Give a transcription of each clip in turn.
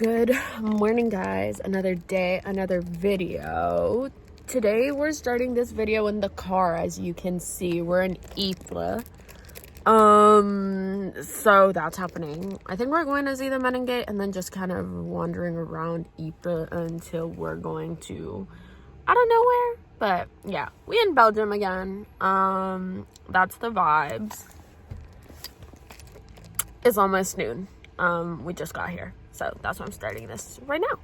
Good morning, guys. Another day, another video. Today we're starting this video in the car. As you can see, we're in Ypres. So that's happening. I think we're going to see the Men Gate and then just kind of wandering around Ypres until we're going to, I don't know where, but yeah, we in Belgium again. That's the vibes. It's almost noon. We just got here. So that's why I'm starting this right now.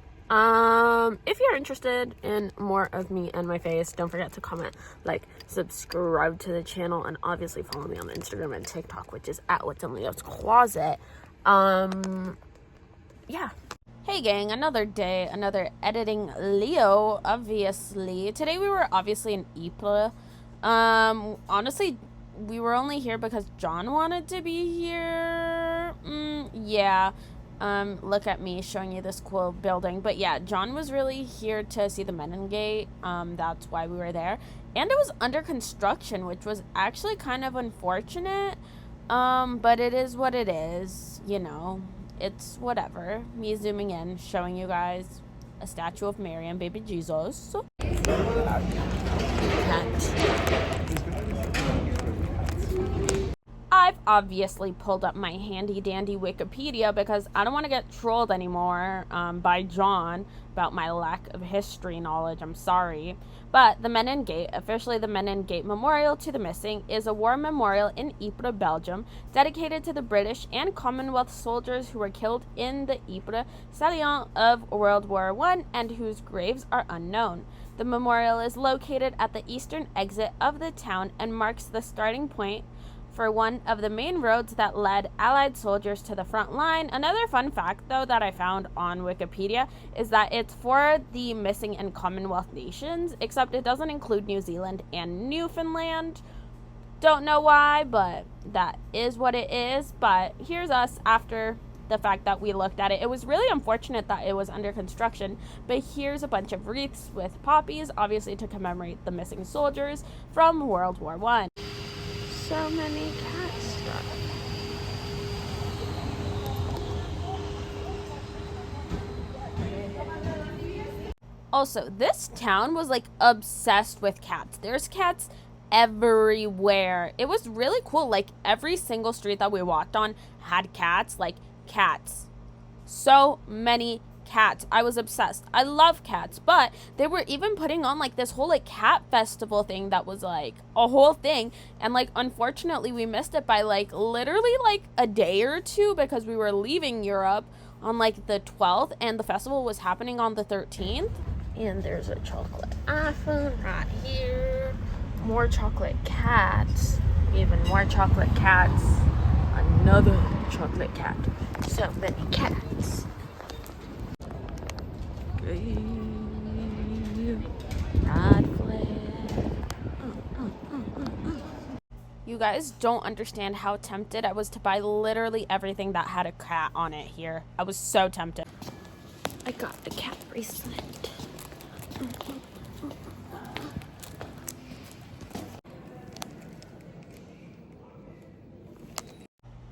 If you're interested in more of me and my face, don't forget to comment, like, subscribe to the channel, and obviously follow me on Instagram and TikTok, which is at What's in Leo's Closet. Yeah. Hey gang, another day, another editing Leo, obviously. Today we were obviously in Ypres. Honestly, we were only here because John wanted to be here. Yeah. Look at me showing you this cool building. But yeah, John was really here to see the Men Gate. That's why we were there. And it was under construction, which was actually kind of unfortunate. But it is what it is, you know. It's whatever. Me zooming in, showing you guys a statue of Mary and baby Jesus. I've obviously pulled up my handy dandy Wikipedia because I don't want to get trolled anymore by John about my lack of history knowledge. I'm sorry. But the Men Gate, officially the Men Gate Memorial to the Missing, is a war memorial in Ypres, Belgium, dedicated to the British and Commonwealth soldiers who were killed in the Ypres salient of World War I and whose graves are unknown. The memorial is located at the eastern exit of the town and marks the starting point for one of the main roads that led Allied soldiers to the front line. Another fun fact, though, that I found on Wikipedia is that it's for the missing and Commonwealth nations, except it doesn't include New Zealand and Newfoundland. Don't know why, but that is what it is. But here's us after the fact that we looked at it. It was really unfortunate that it was under construction, but here's a bunch of wreaths with poppies, obviously to commemorate the missing soldiers from World War I. So many cat stuff. Also, this town was like obsessed with cats. There's cats everywhere. It was really cool. Like every single street that we walked on had cats, like cats. So many cats. I was obsessed. I love cats, but they were even putting on like this whole like cat festival thing that was like a whole thing, and like unfortunately we missed it by like literally like a day or two because we were leaving Europe on like the 12th and the festival was happening on the 13th. And there's a chocolate iPhone right here. More chocolate cats. Even more chocolate cats. Another chocolate cat. So many cats. You guys don't understand how tempted I was to buy literally everything that had a cat on it here. I was so tempted. I got the cat bracelet.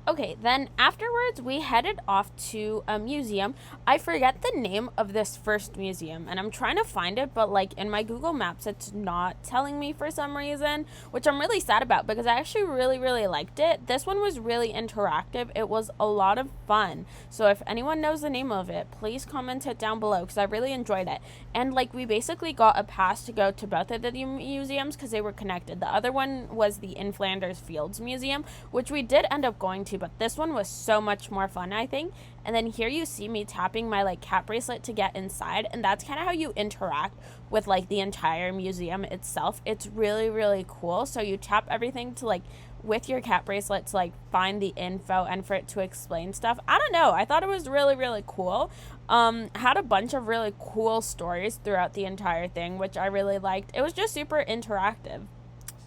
Okay, then afterwards we headed off to a museum. I forget the name of this first museum and I'm trying to find it, but like in my Google Maps it's not telling me for some reason, which I'm really sad about because I actually really liked it. This one was really interactive. It was a lot of fun. So if anyone knows the name of it, please comment it down below because I really enjoyed it. And like we basically got a pass to go to both of the museums because they were connected. The other one was the In Flanders Fields Museum, which we did end up going to, but this one was so much more fun, I think. And then here you see me tapping my like cat bracelet to get inside, and that's kind of how you interact with like the entire museum itself. It's really cool. So you tap everything to like with your cat bracelet to like find the info and for it to explain stuff. I don't know, I thought it was really cool. Had a bunch of really cool stories throughout the entire thing, which I really liked. It was just super interactive.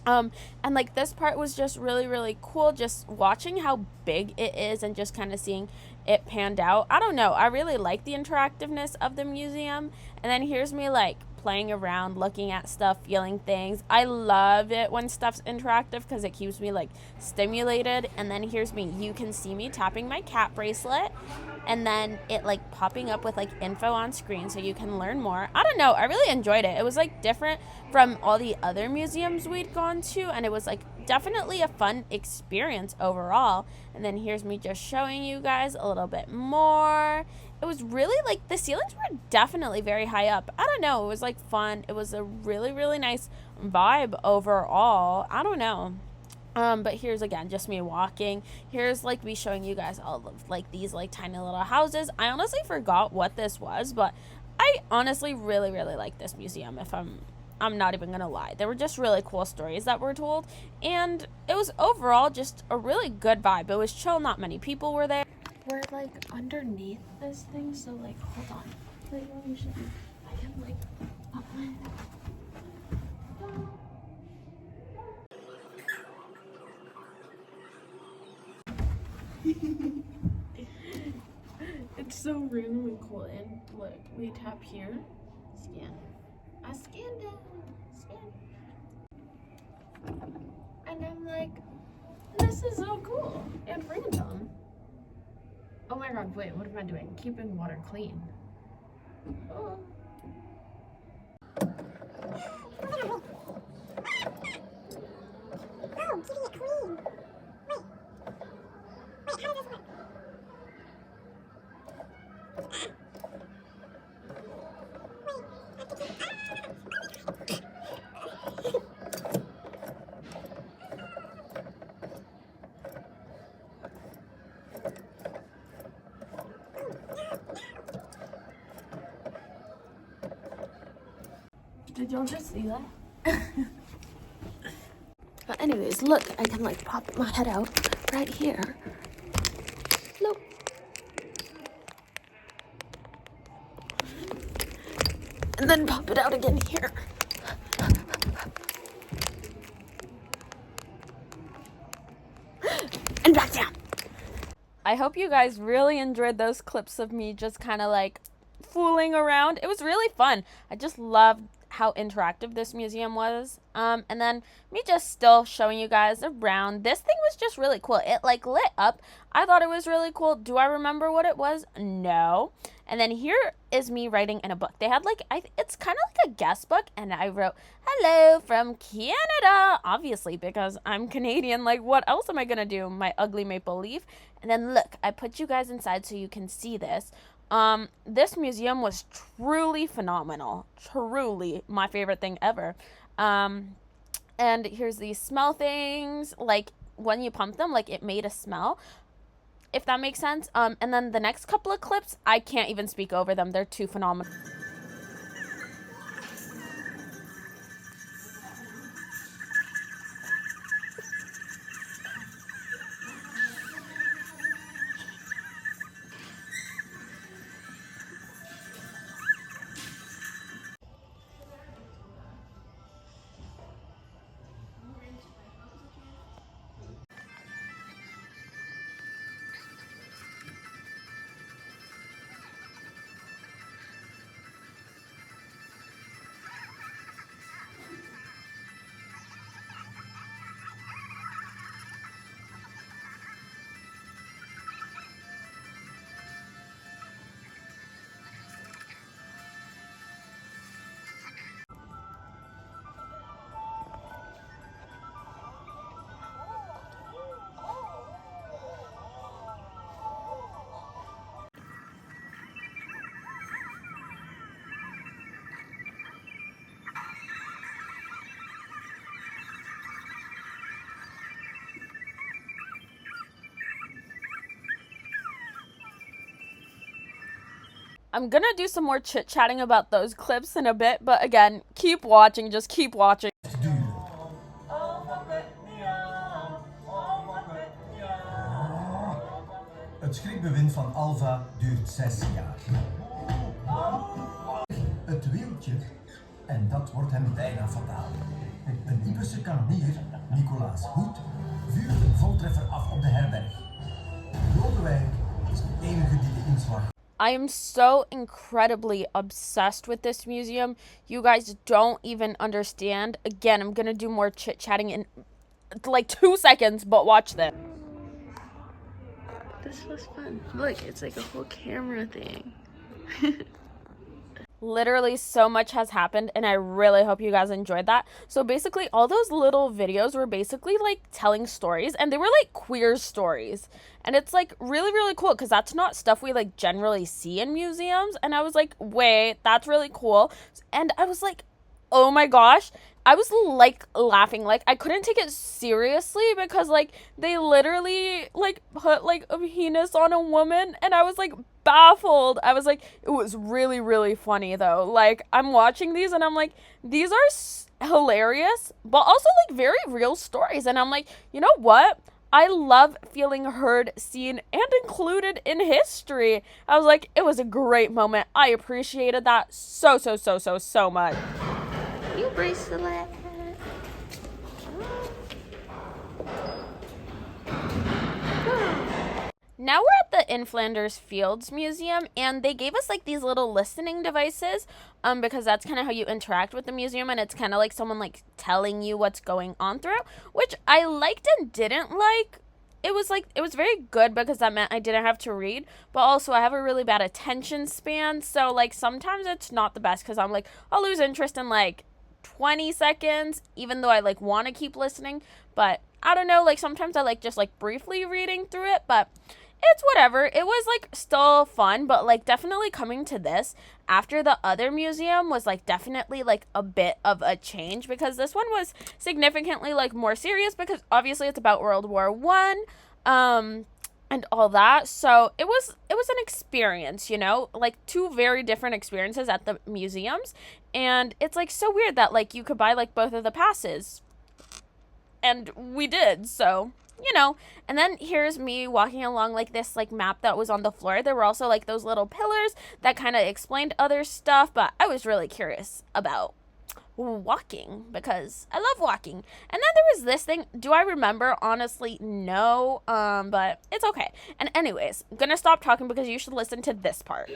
And like this part was just really cool, just watching how big it is and just kind of seeing it panned out. I don't know, I really like the interactiveness of the museum. And then here's me like playing around, looking at stuff, feeling things. I love it when stuff's interactive because it keeps me like stimulated. And then here's me. You can see me tapping my cat bracelet and then it like popping up with like info on screen so you can learn more. I don't know. I really enjoyed it. It was like different from all the other museums we'd gone to, and it was like definitely a fun experience overall. And then here's me just showing you guys a little bit more. It was really like the ceilings were definitely very high up. I don't know. It was like fun. It was a really, really nice vibe overall. I don't know. But here's again just me walking. Here's like me showing you guys all of like these like tiny little houses. I honestly forgot what this was, but I honestly really, really like this museum. If I'm not even gonna lie. There were just really cool stories that were told, and it was overall just a really good vibe. It was chill. Not many people were there. We're like underneath this thing, so like hold on. Like let me show you. I can like up my It's so randomly cool. And look, we tap here, scan. I scanned it. Scan. And I'm like, this is so cool and random. Oh my god, wait, what am I doing? Keeping water clean. Oh. Oh, keeping it clean. Wait. Wait, how does this work? Did y'all just see that? But anyways, look, I can like pop my head out right here. Look. And then pop it out again here. And back down. I hope you guys really enjoyed those clips of me just kind of like fooling around. It was really fun. I just loved how interactive this museum was. And then me just still showing you guys around. This thing was just really cool. It like lit up. I thought it was really cool. Do I remember what it was? No. And then here is me writing in a book. They had like, it's kind of like a guest book, and I wrote, "Hello from Canada," obviously because I'm Canadian. Like, what else am I gonna do? My ugly maple leaf. And then look, I put you guys inside so you can see this. This museum was truly phenomenal. Truly my favorite thing ever. And here's these smell things. Like, when you pump them, like, it made a smell, if that makes sense. And then the next couple of clips, I can't even speak over them. They're too phenomenal. I'm gonna do some more chit-chatting about those clips in a bit, but again, keep watching, just keep watching. Het schrikbewind van Alva duurt 6 jaar. Het wieltje, en dat wordt hem bijna fataal. Een Ypresse kanonier, Nicolaas Hoed, vuurt een voltreffer af op de herberg. Lodewijk is de enige die de inslag... I am so incredibly obsessed with this museum. You guys don't even understand. Again, I'm gonna do more chit-chatting in like 2 seconds, but watch this. This was fun. Look, it's like a whole camera thing. Literally so much has happened, and I really hope you guys enjoyed that. So basically all those little videos were basically like telling stories, and they were like queer stories, and it's like really, really cool because that's not stuff we like generally see in museums. And I was like, wait, that's really cool. And I was like, oh my gosh, I was like laughing, like I couldn't take it seriously because like they literally like put like a penis on a woman, and I was like baffled. I was like, it was really, really funny though. Like I'm watching these and I'm like, these are hilarious, but also like very real stories. And I'm like, you know what? I love feeling heard, seen, and included in history. I was like, it was a great moment. I appreciated that so much. You bracelet. Now we're at the In Flanders Fields Museum, and they gave us like these little listening devices, because that's kind of how you interact with the museum, and it's kind of like someone like telling you what's going on through, which I liked and didn't like. It was very good because that meant I didn't have to read, but also I have a really bad attention span, so like sometimes it's not the best because I'm like, I'll lose interest in like 20 seconds, even though I like want to keep listening. But I don't know, like sometimes I like just like briefly reading through it, but it's whatever. It was like still fun, but like definitely coming to this after the other museum was like definitely like a bit of a change, because this one was significantly like more serious because obviously it's about World War One, and all that. So it was an experience, you know, like two very different experiences at the museums. And it's like so weird that like you could buy like both of the passes, and we did. So, you know, and then here's me walking along like this like map that was on the floor. There were also like those little pillars that kind of explained other stuff, but I was really curious about walking because I love walking. And then there was this thing. Do I remember? Honestly, no. But it's okay. And anyways, I'm gonna stop talking because you should listen to this part.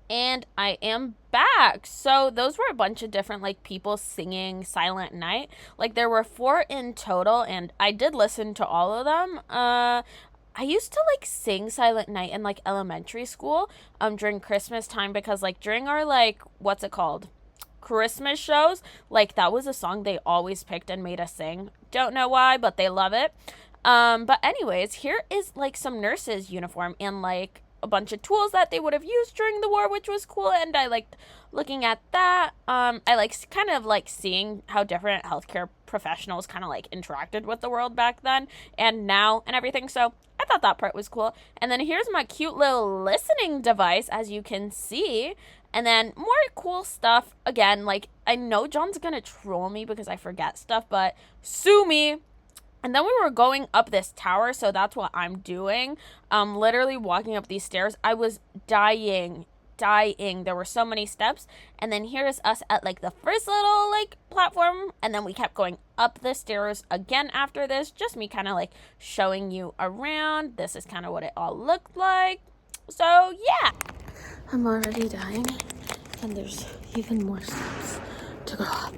And I am back. So those were a bunch of different like people singing Silent Night. Like there were 4 in total, and I did listen to all of them. I used to like sing Silent Night in like elementary school during Christmas time, because like during our like what's it called? Christmas shows, like that was a song they always picked and made us sing. Don't know why, but they love it. But anyways, here is like some nurses uniform and like a bunch of tools that they would have used during the war, which was cool, and I liked looking at that. I like kind of like seeing how different healthcare professionals kind of like interacted with the world back then and now and everything, so I thought that part was cool. And then here's my cute little listening device, as you can see. And then more cool stuff. Again, like I know John's gonna troll me because I forget stuff, but sue me. And then we were going up this tower, so that's what I'm doing. Literally walking up these stairs. I was dying. There were so many steps. And then here's us at like the first little like platform. And then we kept going up the stairs again after this. Just me kind of like showing you around. This is kind of what it all looked like. So yeah. I'm already dying, and there's even more steps to go up.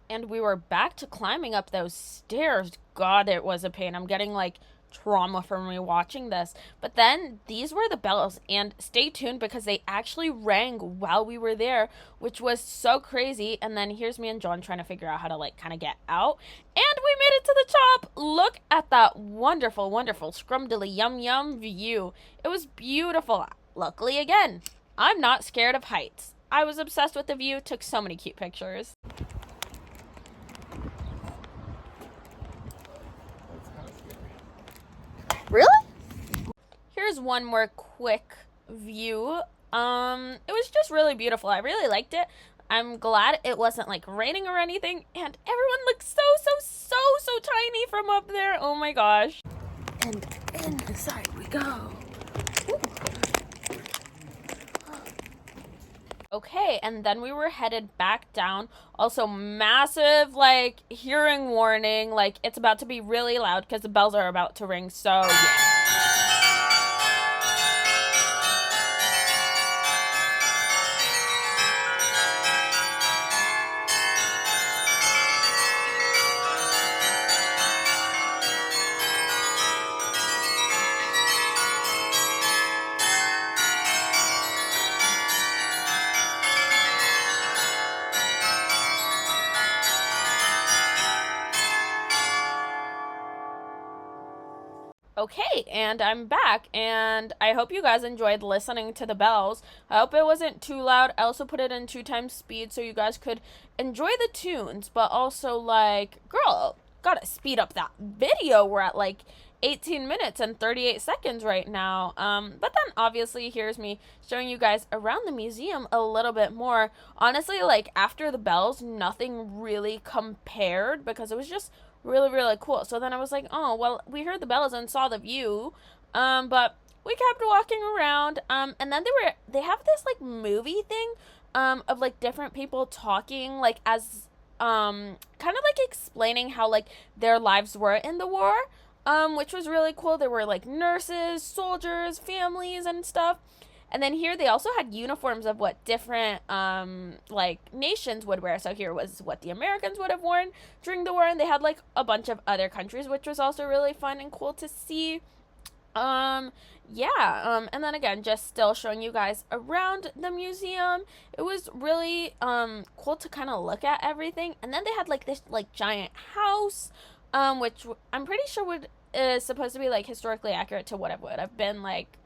And we were back to climbing up those stairs. God, it was a pain. I'm getting like trauma from rewatching this. But then these were the bells, and stay tuned because they actually rang while we were there, which was so crazy. And then here's me and John trying to figure out how to like kind of get out, and we made it to the top. Look at that wonderful scrumdiddly yum view. It was beautiful. Luckily, again, I'm not scared of heights. I was obsessed with the view, took so many cute pictures. Really? Here's one more quick view. It was just really beautiful. I really liked it. I'm glad it wasn't like raining or anything, and everyone looks so tiny from up there. Oh my gosh. And inside we go. Okay, and then we were headed back down. Also, massive, like, hearing warning. Like, it's about to be really loud because the bells are about to ring. So, yeah. Okay, and I'm back, and I hope you guys enjoyed listening to the bells. I hope it wasn't too loud. I also put it in 2 times speed so you guys could enjoy the tunes, but also, like, girl, gotta speed up that video. We're at, like, 18 minutes and 38 seconds right now. But then, obviously, here's me showing you guys around the museum a little bit more. Honestly, like, after the bells, nothing really compared because it was just really, really cool. So then I was like, oh, well, we heard the bells and saw the view, but we kept walking around, and then they have this, like, movie thing, of, like, different people talking, like, as, kind of, like, explaining how, like, their lives were in the war, which was really cool. There were, like, nurses, soldiers, families, and stuff. And then here they also had uniforms of what different, like, nations would wear. So here was what the Americans would have worn during the war. And they had, like, a bunch of other countries, which was also really fun and cool to see. Yeah. And then again, just still showing you guys around the museum. It was really, cool to kind of look at everything. And then they had, like, this, like, giant house, which I'm pretty sure is supposed to be, like, historically accurate to what it would have been, like,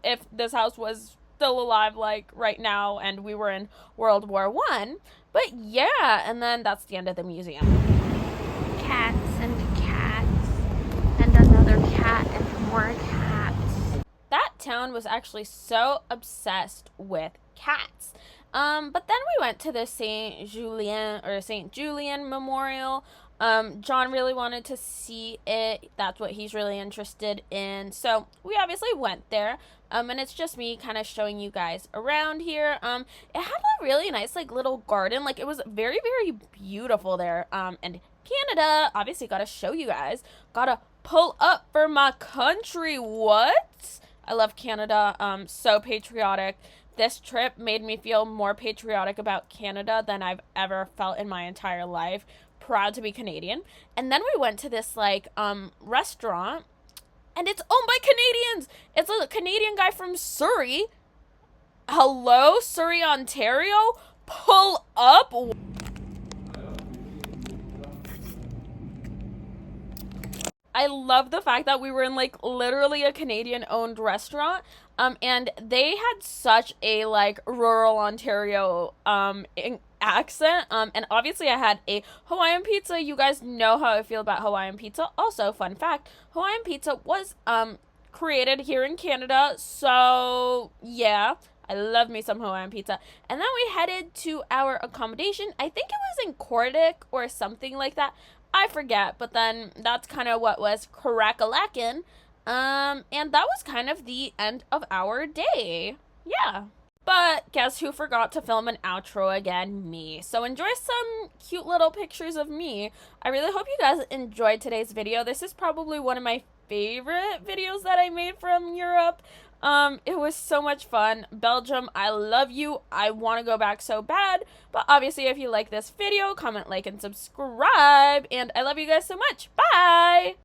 if this house was still alive, like, right now, and we were in World War I. But yeah, and then that's the end of the museum. Cats and cats and another cat and more cats. That town was actually so obsessed with cats. But then we went to the St. Julian Memorial. John really wanted to see it. That's what he's really interested in. So we obviously went there. And it's just me kind of showing you guys around here. It had a really nice, like, little garden. Like, it was very, very beautiful there. And Canada, obviously gotta show you guys. Gotta pull up for my country. What? I love Canada. So patriotic. This trip made me feel more patriotic about Canada than I've ever felt in my entire life. Proud to be Canadian. And then we went to this, like, restaurant, and it's owned by Canadians. It's a Canadian guy from Surrey. Hello, Surrey, Ontario? Pull up. I love the fact that we were in, like, literally a Canadian-owned restaurant, and they had such a, like, rural Ontario, accent, and obviously I had a Hawaiian pizza. You guys know how I feel about Hawaiian pizza. Also, fun fact, Hawaiian pizza was, created here in Canada, so, yeah. I love me some Hawaiian pizza. And then we headed to our accommodation. I think it was in Cordic or something like that. I forget, but then that's kind of what was crack-a-lackin'. And that was kind of the end of our day. Yeah. But guess who forgot to film an outro again? Me. So enjoy some cute little pictures of me. I really hope you guys enjoyed today's video. This is probably one of my favorite videos that I made from Europe. It was so much fun. Belgium, I love you. I want to go back so bad. But obviously, if you like this video, comment, like, and subscribe. And I love you guys so much. Bye!